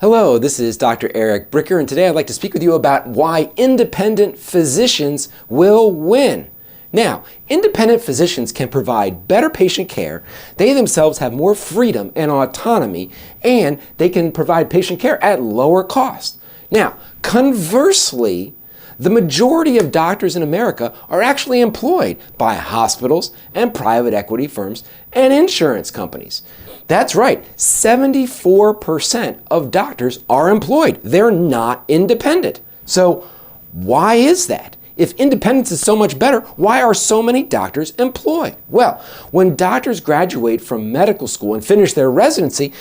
Hello, this is Dr. Eric Bricker, and today I'd like to speak with you about why independent physicians will win. Now, independent physicians can provide better patient care, they themselves have more freedom and autonomy, and they can provide patient care at lower cost. Now, conversely, the majority of doctors in America are actually employed by hospitals and private equity firms and insurance companies. That's right, 74% of doctors are employed. They're not independent. So why is that? If independence is so much better, why are so many doctors employed? Well, when doctors graduate from medical school and finish their residency,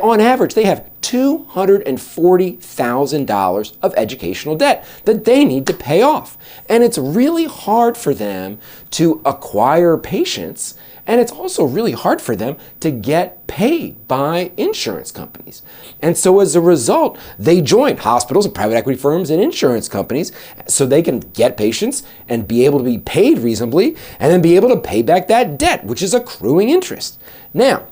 on average they have $240,000 of educational debt that they need to pay off. And it's really hard for them to acquire patients, and it's also really hard for them to get paid by insurance companies. And so as a result, they join hospitals and private equity firms and insurance companies so they can get patients and be able to be paid reasonably and then be able to pay back that debt, which is accruing interest. Now,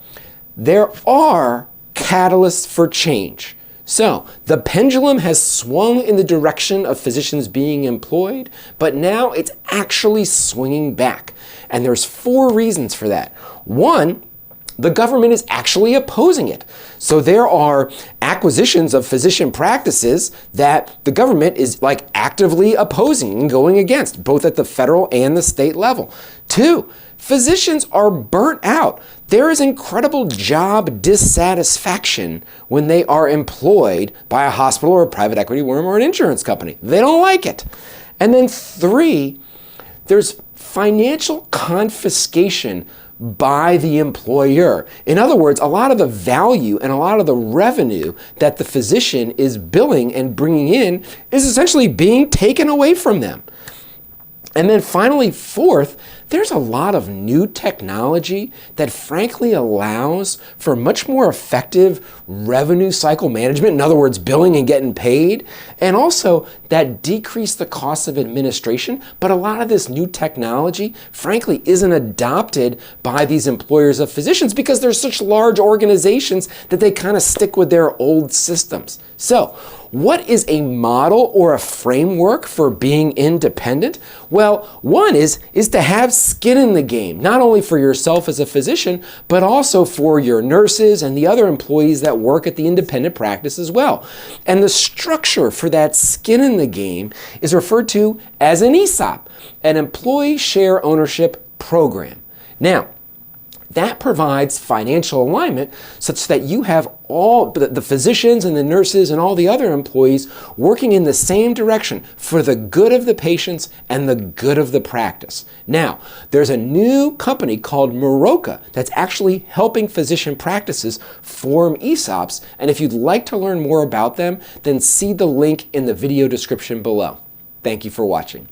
there are catalysts for change. So, the pendulum has swung in the direction of physicians being employed, but now it's actually swinging back. And there's 4 reasons for that. One, the government is actually opposing it. So there are acquisitions of physician practices that the government is actively opposing and going against, both at the federal and the state level. 2, physicians are burnt out. There is incredible job dissatisfaction when they are employed by a hospital or a private equity firm or an insurance company. They don't like it. And then 3, there's financial confiscation by the employer. In other words, a lot of the value and a lot of the revenue that the physician is billing and bringing in is essentially being taken away from them. And then finally, 4th, there's a lot of new technology that frankly allows for much more effective revenue cycle management, in other words, billing and getting paid, and also that decrease the cost of administration. But a lot of this new technology, frankly, isn't adopted by these employers of physicians because they're such large organizations that they kind of stick with their old systems. So, what is a model or a framework for being independent? Well, one is to have skin in the game, not only for yourself as a physician, but also for your nurses and the other employees that work at the independent practice as well. And the structure for that skin in the game is referred to as an ESOP, an employee share ownership program. Now, that provides financial alignment such that you have all the physicians and the nurses and all the other employees working in the same direction for the good of the patients and the good of the practice. Now, there's a new company called Meroka that's actually helping physician practices form ESOPs, and if you'd like to learn more about them, then see the link in the video description below. Thank you for watching.